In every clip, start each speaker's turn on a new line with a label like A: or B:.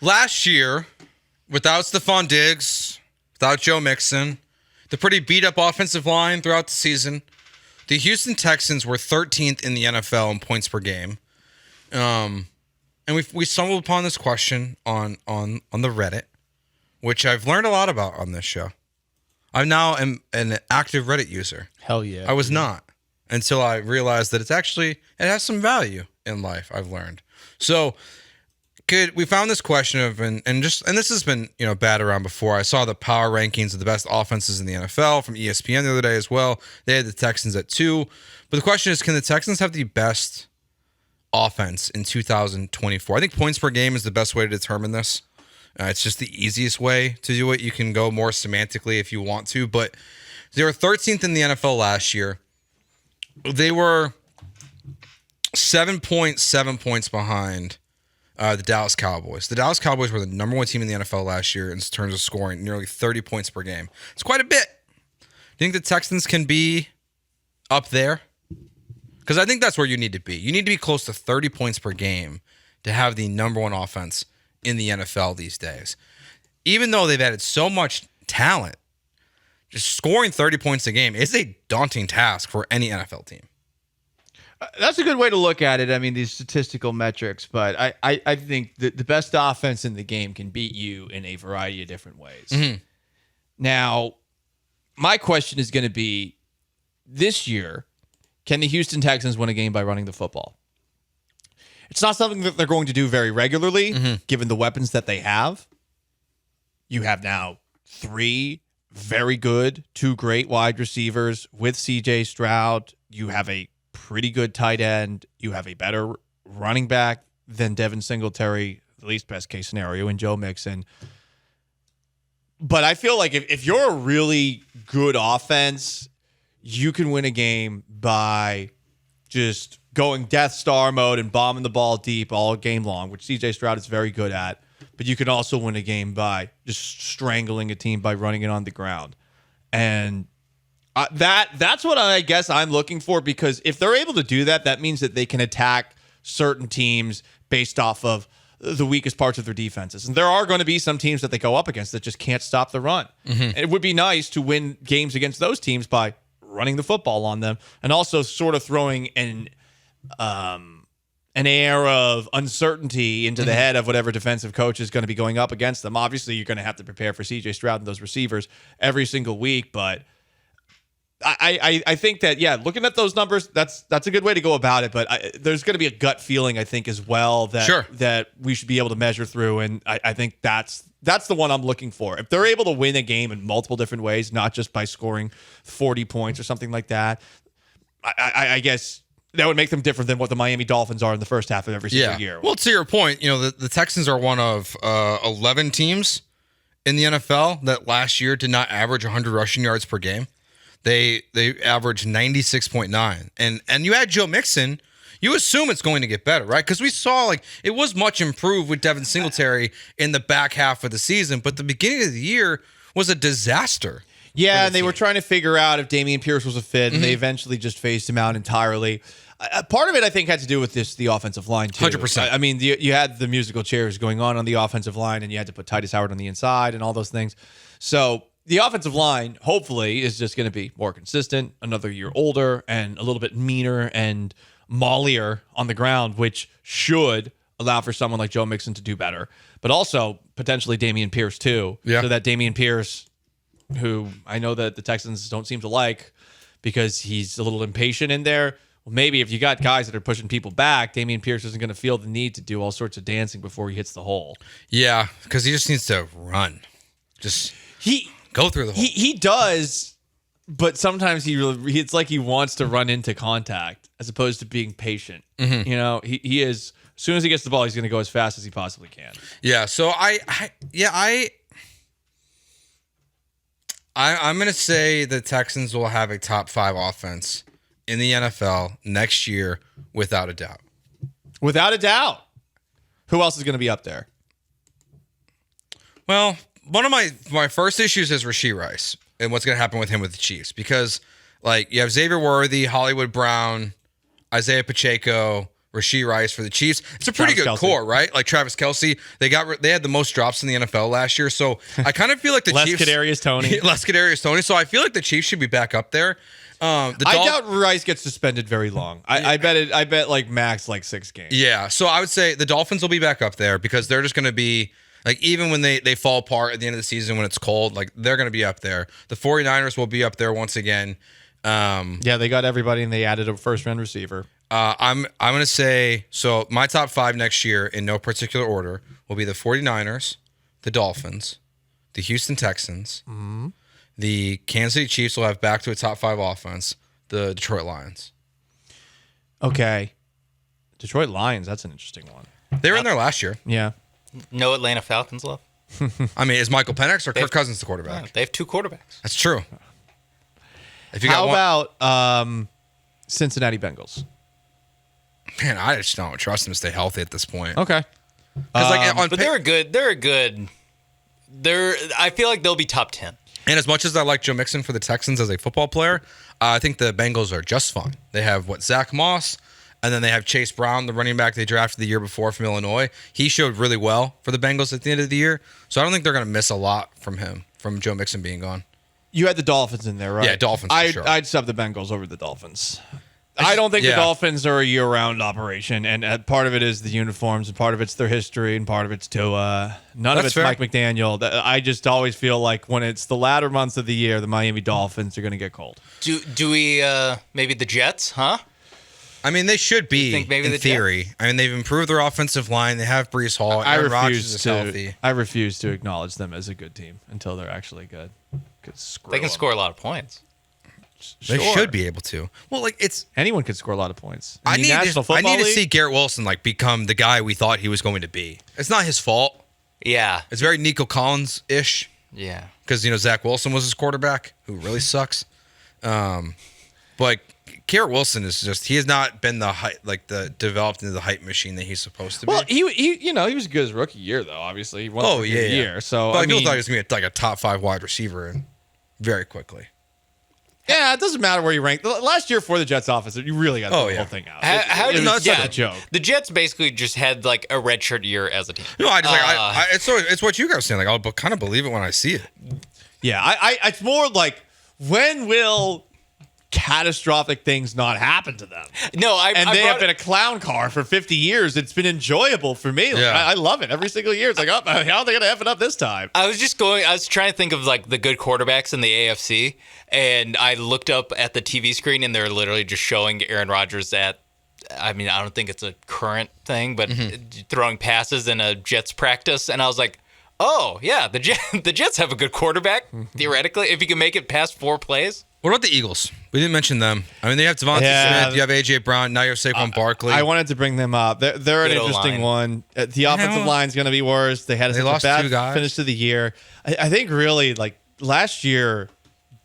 A: last year, without Stephon Diggs, without Joe Mixon, the pretty beat-up offensive line throughout the season, the Houston Texans were 13th in the NFL in points per game. And we stumbled upon this question on the Reddit, which I've learned a lot about on this show. I now am an active Reddit user.
B: Hell yeah.
A: I was not until I realized that it has some value in life, I've learned. So we found this question of, and this has been, batted around before. I saw the power rankings of the best offenses in the NFL from ESPN the other day as well. They had the Texans at 2. But the question is, can the Texans have the best offense in 2024? I think points per game is the best way to determine this. It's just the easiest way to do it. You can go more semantically if you want to, but they were 13th in the NFL last year. They were 7.7 points behind the Dallas Cowboys. The Dallas Cowboys were the number 1 team in the NFL last year in terms of scoring, nearly 30 points per game. It's quite a bit. Do you think the Texans can be up there? Because I think that's where you need to be. You need to be close to 30 points per game to have the number 1 offense in the NFL these days. Even though they've added so much talent, just scoring 30 points a game is a daunting task for any NFL team.
B: That's a good way to look at it. I mean, these statistical metrics, but I think the best offense in the game can beat you in a variety of different ways. Mm-hmm. Now, my question is going to be, this year, can the Houston Texans win a game by running the football? It's not something that they're going to do very regularly, given the weapons that they have. You have now 3 very good, 2 great wide receivers with C.J. Stroud. You have a pretty good tight end. You have a better running back than Devin Singletary, at least best case scenario, and Joe Mixon. But I feel like if you're a really good offense, you can win a game by just going Death Star mode and bombing the ball deep all game long, which CJ Stroud is very good at. But you can also win a game by just strangling a team by running it on the ground. And that's what I guess I'm looking for, because if they're able to do that, that means that they can attack certain teams based off of the weakest parts of their defenses. And there are going to be some teams that they go up against that just can't stop the run. Mm-hmm. It would be nice to win games against those teams by running the football on them, and also sort of throwing an air of uncertainty into the head of whatever defensive coach is going to be going up against them. Obviously, you're going to have to prepare for CJ Stroud and those receivers every single week, but I think that, yeah, looking at those numbers, that's a good way to go about it. But there's going to be a gut feeling, I think, as well that we should be able to measure through, and I think that's the one I'm looking for. If they're able to win a game in multiple different ways, not just by scoring 40 points or something like that, I guess that would make them different than what the Miami Dolphins are in the first half of every single year.
A: Well, to your point, the Texans are one of 11 teams in the NFL that last year did not average 100 rushing yards per game. They averaged 96.9. And you add Joe Mixon, you assume it's going to get better, right? Because we saw it was much improved with Devin Singletary in the back half of the season, but the beginning of the year was a disaster.
B: Yeah, and they were trying to figure out if Dameon Pierce was a fit, and they eventually just phased him out entirely. Part of it, I think, had to do with the offensive line, too.
A: 100%.
B: I mean, you had the musical chairs going on the offensive line, and you had to put Titus Howard on the inside and all those things. So the offensive line, hopefully, is just going to be more consistent, another year older, and a little bit meaner and maulier on the ground, which should allow for someone like Joe Mixon to do better. But also, potentially, Dameon Pierce, too. Yeah. So that Dameon Pierce, who I know that the Texans don't seem to like because he's a little impatient in there. Well, maybe if you got guys that are pushing people back, Dameon Pierce isn't going to feel the need to do all sorts of dancing before he hits the hole.
A: Yeah, because he just needs to run. Go through the hole.
B: He does, but sometimes it's like he wants to run into contact as opposed to being patient. Mm-hmm. He is, as soon as he gets the ball, he's going to go as fast as he possibly can.
A: Yeah, so I'm going to say the Texans will have a top 5 offense in the NFL next year, without a doubt.
B: Without a doubt. Who else is going to be up there?
A: Well, one of my first issues is Rashee Rice and what's going to happen with him with the Chiefs, because you have Xavier Worthy, Hollywood Brown, Isaiah Pacheco, Rashee Rice for the Chiefs. It's a pretty
B: Travis
A: good
B: Kelce.
A: core, right? Like Travis Kelce, they had the most drops in the NFL last year. So I kind of feel like the
B: Less
A: Chiefs
B: Kadarius Toney.
A: less Kadarius Toney. So I feel like the Chiefs should be back up there.
B: I doubt Rice gets suspended very long. I bet like max like 6 games.
A: Yeah. So I would say the Dolphins will be back up there because they're just going to be like, even when they fall apart at the end of the season when it's cold, like they're going to be up there. The 49ers will be up there once again.
B: Yeah, they got everybody and they added a first round receiver.
A: I'm going to say, so my top 5 next year in no particular order will be the 49ers, the Dolphins, the Houston Texans, the Kansas City Chiefs will have back to a top 5 offense, the Detroit Lions.
B: Okay. Detroit Lions, that's an interesting one.
A: They were in there last year.
B: Yeah.
C: No Atlanta Falcons left.
A: I mean, is Michael Penix or Kirk Cousins the quarterback?
C: They have 2 quarterbacks.
A: That's true. If you
B: How
A: got
B: about Cincinnati Bengals?
A: man, I just don't trust them to stay healthy at this point.
B: Okay.
A: Because on
C: But they're a good. I feel like they'll be top 10.
A: and as much as I like Joe Mixon for the Texans as a football player, I think the Bengals are just fine. They have Zach Moss, and then they have Chase Brown, the running back they drafted the year before from Illinois. He showed really well for the Bengals at the end of the year, so I don't think they're going to miss a lot from Joe Mixon being gone.
B: You had the Dolphins in there, right?
A: Yeah, Dolphins for sure.
B: I'd sub the Bengals over the Dolphins. I don't think the Dolphins are a year-round operation, and part of it is the uniforms, and part of it's their history, and part of it's Tua. None of it's
A: fair.
B: Mike McDaniel. I just always feel like when it's the latter months of the year, the Miami Dolphins are going to get cold.
C: Do we maybe the Jets, huh?
A: I mean, they should be,
C: think maybe
A: in
C: the
A: theory.
C: Jets?
A: I mean, they've improved their offensive line. They have Breece Hall. Aaron Rodgers is healthy.
B: I refuse to acknowledge them as a good team until they're actually good.
C: They can score a lot of points.
A: They
B: Sure.
A: should be able to. Well, like
B: Anyone could score a lot of points.
A: I need
B: National
A: to
B: Football League,
A: see Garrett Wilson like become the guy we thought he was going to be. It's not his fault.
C: Yeah.
A: It's very Nico Collins-ish
C: Yeah.
A: because Zach Wilson was his quarterback, who really sucks. But Garrett Wilson is he has not been developed into the hype machine that he's supposed to be.
B: Well, he was good his rookie year though. Obviously, he won Rookie of the year. So
A: but
B: I
A: people
B: mean,
A: thought he was going to be like a top 5 wide receiver very quickly.
B: yeah, it doesn't matter where you rank. Last year for the Jets offense, you really got to throw the whole thing out.
C: How
B: it
C: did
B: was
C: yeah,
B: a joke.
C: The Jets basically just had like a redshirt year as a team.
A: No, it's what you guys are saying. Like I'll kind of believe it when I see it.
B: Yeah, it's more like when will catastrophic things not happen to them?
C: No,
B: They have been a clown car for 50 years. It's been enjoyable for me. Like,
A: Yeah.
B: I love it every single year. It's like, oh, how are they going to F it up this time?
C: I was trying to think of like the good quarterbacks in the AFC, and I looked up at the TV screen, and they're literally just showing Aaron Rodgers at. I mean, I don't think it's a current thing, but throwing passes in a Jets practice, and I was like, oh yeah, the Jets have a good quarterback theoretically if he can make it past 4 plays.
A: What about the Eagles? We didn't mention them. I mean, they have Devontae Smith, you have AJ Brown, now you have Saquon Barkley.
B: I wanted to bring them up. They're an
C: Good
B: interesting
C: O-line.
B: one. The offensive line's going to be worse. They had such
A: lost
B: a
A: 2
B: bad
A: guys.
B: finish to the year. I think really like last year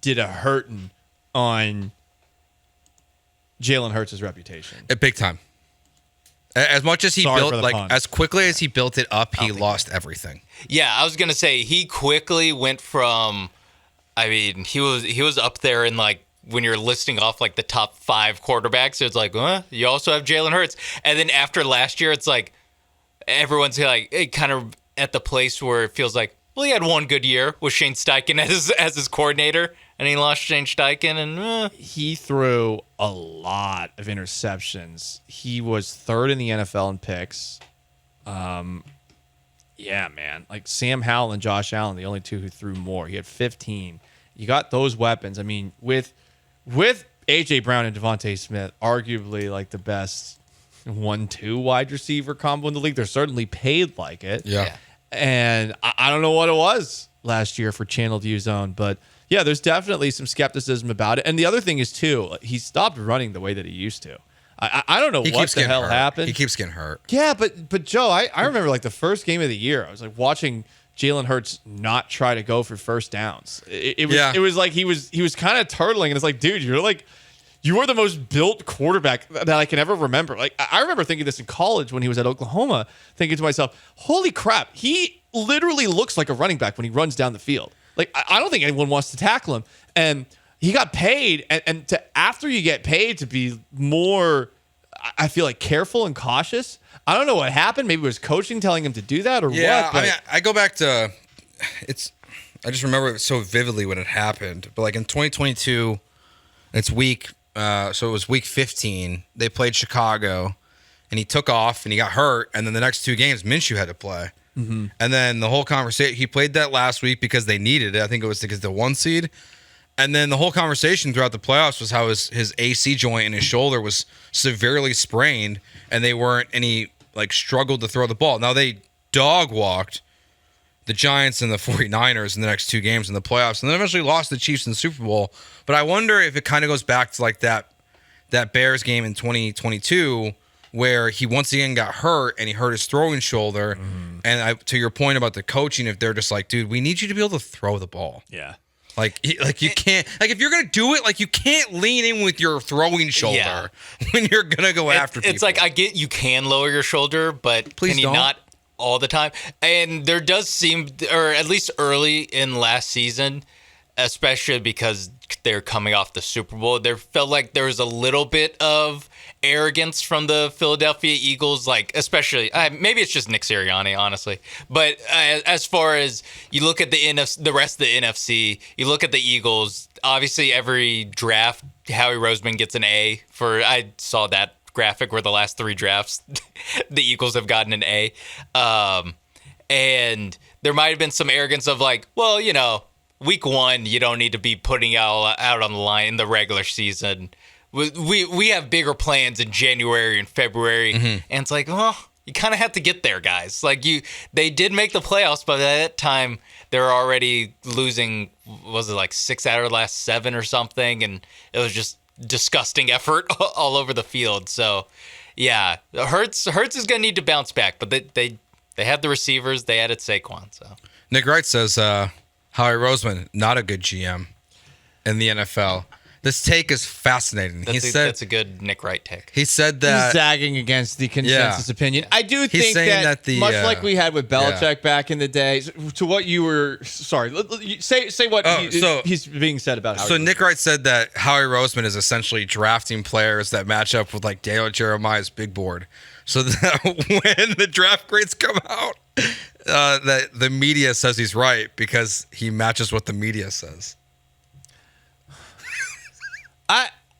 B: did a hurting on Jalen Hurts' reputation.
A: Big time. As much as he
B: Sorry for
A: built,
B: the
A: like
B: pun.
A: as quickly as he built it up, he lost everything.
C: Yeah, I was gonna say he quickly went from. I mean, he was up there in like when you're listing off like the top 5 quarterbacks. It's like, you also have Jalen Hurts, and then after last year, it's like everyone's like kind of at the place where it feels like, well, he had one good year with Shane Steichen as his coordinator, and he lost Shane Steichen, and
B: He threw a lot of interceptions. He was 3rd in the NFL in picks. Yeah, man. Like Sam Howell and Josh Allen, the only 2 who threw more. He had 15. You got those weapons. I mean, with AJ Brown and Devontae Smith, arguably like the best 1-2 wide receiver combo in the league. They're certainly paid like it.
A: Yeah.
B: And I don't know what it was last year for Channeled U Zone, but yeah, there's definitely some skepticism about it. And the other thing is too, he stopped running the way that he used to. I don't know
A: He
B: what
A: keeps
B: the
A: getting
B: hell
A: hurt.
B: happened.
A: He keeps getting hurt.
B: Yeah, but Joe, I remember like the first game of the year, I was like watching Jalen Hurts not try to go for first downs. It was like he was kind of turtling, and it's like, dude, you are the most built quarterback that I can ever remember. Like I remember thinking this in college when he was at Oklahoma, thinking to myself, holy crap, he literally looks like a running back when he runs down the field. Like I don't think anyone wants to tackle him. And he got paid, and after you get paid to be more, I feel like careful and cautious. I don't know what happened. Maybe it was coaching telling him to do that or what.
A: But I go back to I just remember it so vividly when it happened. But like in 2022, it's so it was week 15. They played Chicago, and he took off and he got hurt. And then the next 2 games, Minshew had to play. Mm-hmm. And then the whole conversation, he played that last week because they needed it. I think it was because the 1 seed. And then the whole conversation throughout the playoffs was how his AC joint in his shoulder was severely sprained, and he struggled to throw the ball. Now they dog walked the Giants and the 49ers in the next 2 games in the playoffs, and then eventually lost the Chiefs in the Super Bowl. But I wonder if it kind of goes back to like that Bears game in 2022 where he once again got hurt and he hurt his throwing shoulder. Mm-hmm. And to your point about the coaching, if they're just like, dude, we need you to be able to throw the ball.
B: Yeah.
A: Like you can't, like if you're gonna do it, like you can't lean in with your throwing shoulder when you're gonna go after people.
C: It's like I get you can lower your shoulder, but
A: please
C: can you
A: don't.
C: Not all the time? And there does seem, or at least early in last season, especially because they're coming off the Super Bowl, there felt like there was a little bit of arrogance from the Philadelphia Eagles, like especially maybe it's just Nick Sirianni, honestly. But as far as you look at the rest of the NFC, you look at the Eagles. Obviously, every draft, Howie Roseman gets an A. I saw that graphic where the last 3 drafts, the Eagles have gotten an A. And there might have been some arrogance of like, well, week 1, you don't need to be putting out on the line in the regular season. We have bigger plans in January and February, and it's like, you kind of have to get there, guys. Like they did make the playoffs, but at that time they're already losing. Was it like 6 out of the last 7 or something? And it was just disgusting effort all over the field. So, yeah, Hurts is gonna need to bounce back, but they have the receivers. They added Saquon. So
A: Nick Wright says Howie Roseman not a good GM in the NFL. This take is fascinating.
C: That's a good Nick Wright take.
A: He said that
B: he's zagging against the consensus opinion. I do think that much like we had with Belichick back in the day. To what you were, sorry, say what he's being said about. Howie Roseman.
A: Nick Wright said that Howie Roseman is essentially drafting players that match up with like Daniel Jeremiah's big board, so that when the draft grades come out, that the media says he's right because he matches what the media says.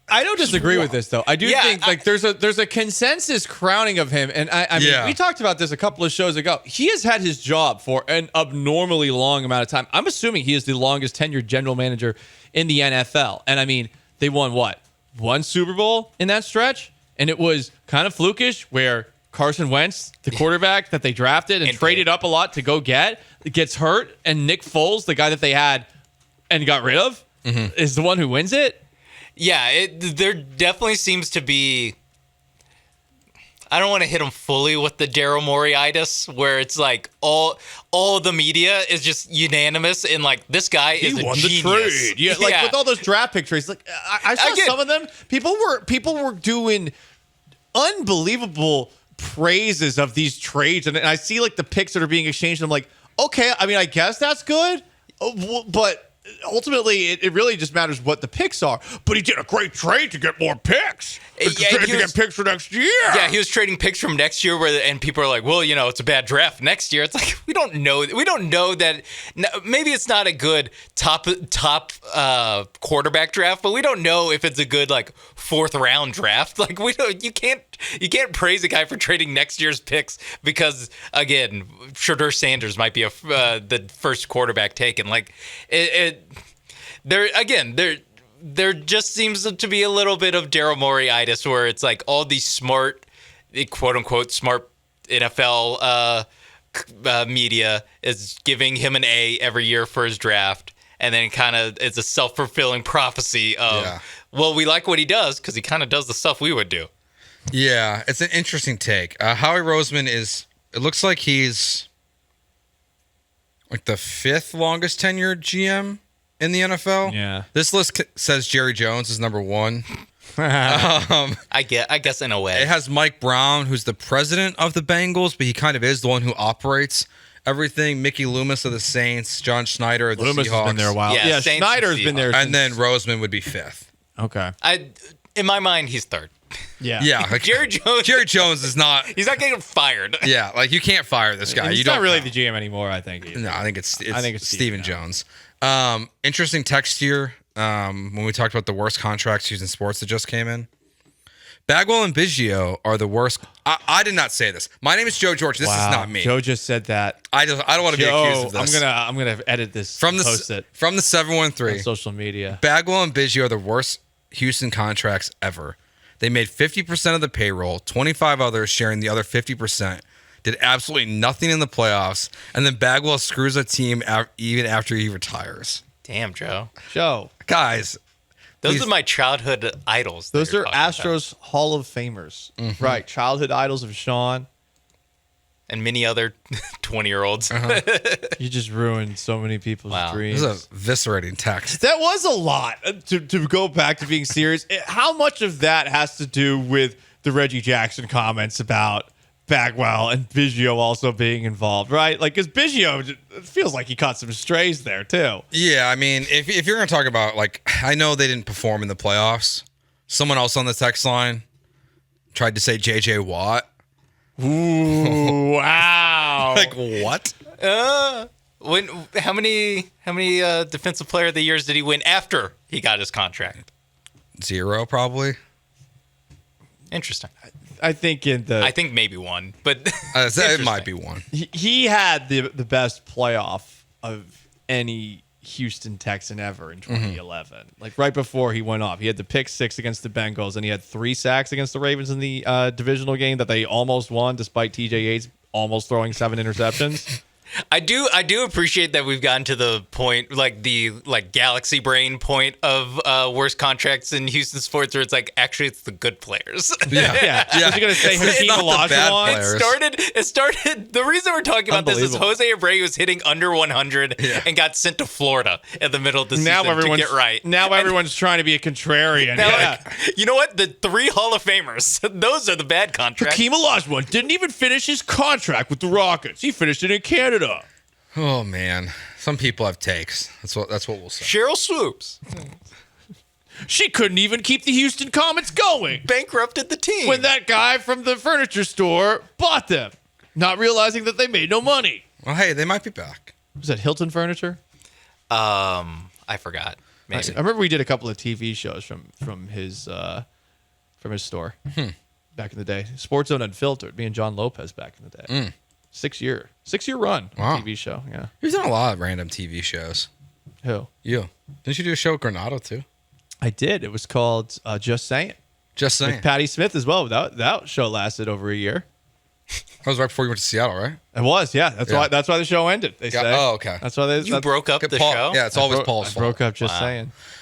B: I don't disagree with this though. I do think like there's a consensus crowning of him, and I mean we talked about this a couple of shows ago. He has had his job for an abnormally long amount of time. I'm assuming he is the longest tenured general manager in the NFL, and I mean they won what? 1 Super Bowl in that stretch, and it was kind of flukish where Carson Wentz, the quarterback that they drafted and traded up a lot to go get, gets hurt, and Nick Foles, the guy that they had and got rid of, is the one who wins it.
C: Yeah, there definitely seems to be. I don't want to hit him fully with the Daryl Morey-itis, where it's like all the media is just unanimous in like this guy is a genius. The trade.
B: Yeah, like with all those draft pick trades. Like I saw some of them. People were doing unbelievable praises of these trades, and I see like the picks that are being exchanged. And I'm like, okay, I mean, I guess that's good, but. Ultimately, it really just matters what the picks are. But he did a great trade to get more picks. To get picks for next year.
C: Yeah, he was trading picks from next year, and people are like, "Well, it's a bad draft next year." It's like we don't know. We don't know that. Maybe it's not a good top quarterback draft, but we don't know if it's a good like 4th round draft. Like we don't. You can't praise a guy for trading next year's picks because again, Shedeur Sanders might be the first quarterback taken. Like there just seems to be a little bit of Daryl Morey-itis where it's like all these smart, quote unquote, smart NFL media is giving him an A every year for his draft. And then kind of it's a self-fulfilling prophecy of, well, we like what he does because he kind of does the stuff we would do.
A: Yeah, it's an interesting take. Howie Roseman it looks like he's like the 5th longest tenured GM in the NFL.
B: Yeah.
A: This list says Jerry Jones is number 1.
C: I guess in a way.
A: It has Mike Brown, who's the president of the Bengals, but he kind of is the one who operates everything. Mickey Loomis of the Saints, John Schneider of the
B: Loomis
A: Seahawks.
B: Has been there a while. Yeah, Schneider's been there.
A: And then Roseman would be 5th.
B: Okay.
C: In my mind, he's 3rd.
A: Yeah, like,
C: Jerry Jones.
A: Jerry Jones is not.
C: He's not getting fired.
A: Yeah, like you can't fire this guy.
B: He's
A: You
B: not
A: don't
B: really
A: know.
B: the GM anymore, I think. Either.
A: No, I think it's
B: Stephen
A: Stephen Jones. Interesting text here. When we talked about the worst contracts using sports that just came in, Bagwell and Biggio are the worst. I did not say this. My name is Joe George. This is not me.
B: Joe just said that.
A: I don't want to be accused of this.
B: I'm gonna edit this
A: from
B: and
A: the
B: post it
A: from the
B: on
A: 713.
B: social media.
A: Bagwell and Biggio are the worst Houston contracts ever. They made 50% of the payroll, 25 others sharing the other 50%, did absolutely nothing in the playoffs, and then Bagwell screws a team even after he retires.
C: Damn, Joe.
B: Joe,
A: Guys,
C: Those
A: please-
C: are my childhood idols. that
B: those
C: you're
B: are
C: talking about.
B: Astros Hall of Famers, right? Childhood idols of Sean.
C: And many other 20-year-olds.
B: You just ruined so many people's
C: Wow.
B: dreams.
A: this is a eviscerating text.
B: That was a lot to go back to being serious. How much of that has to do with the Reggie Jackson comments about Bagwell and Biggio also being involved, right? Like, because Biggio, it feels like he caught some strays there, too.
A: Yeah, I mean, if you're going to talk about, like, I know they didn't perform in the playoffs. Someone else on the text line tried to say J.J. Watt.
B: Ooh, wow.
A: Like, what?
C: How many defensive player of the years did he win after he got his contract?
A: 0, probably.
C: Interesting.
B: I think
C: I think maybe one, but
A: It might be one.
B: he had the best playoff of any Houston Texan ever in 2011. Like right before he went off, he had the pick 6 against the Bengals, and he had 3 sacks against the Ravens in the divisional game that they almost won, despite TJ Yates almost throwing 7 interceptions.
C: I do appreciate that we've gotten to the point, like the galaxy brain point of worst contracts in Houston sports, where it's like actually it's the good players.
B: Yeah. Was he going to say Hakeem
A: not the bad
B: Olajuwon?
A: players.
C: It started. The reason we're talking about this is
B: Unbelievable.
C: Jose Abreu was hitting under 100 and got sent to Florida in the middle of the
B: Now
C: season to get right.
B: Now everyone's trying to be a contrarian.
C: Now,
B: Yeah.
C: you know what? The 3 Hall of Famers. Those are the bad contracts.
B: Hakeem Olajuwon didn't even finish his contract with the Rockets. He finished it in Canada.
A: Oh, man. Some people have takes. That's what we'll say.
C: Cheryl Swoops
B: She couldn't even keep the Houston Comets going
C: bankrupted the team.
B: when that guy from the furniture store bought them, not realizing that they made no money.
A: Well, hey, they might be back.
B: Was that Hilton Furniture?
C: I forgot. Maybe.
B: I remember we did a couple of TV shows from his store back in the day. Sports Zone Unfiltered. Me and John Lopez back in the day. 6-year run
A: Wow.
B: TV show. Yeah.
A: You've done a lot of random TV shows.
B: Who?
A: You. Didn't you do a show with Granado, too?
B: I did. It was called Just Saying.
A: Just saying.
B: With Patty Smith as well. That show lasted over a year.
A: That was right before you went to Seattle, right?
B: It was, yeah. That's why the show ended. They say.
A: Oh, okay.
B: That's why they.
C: You broke up the
A: Paul,
C: show?
A: Yeah, it's always
B: I
A: Paul's fault.
B: broke up Just Saying.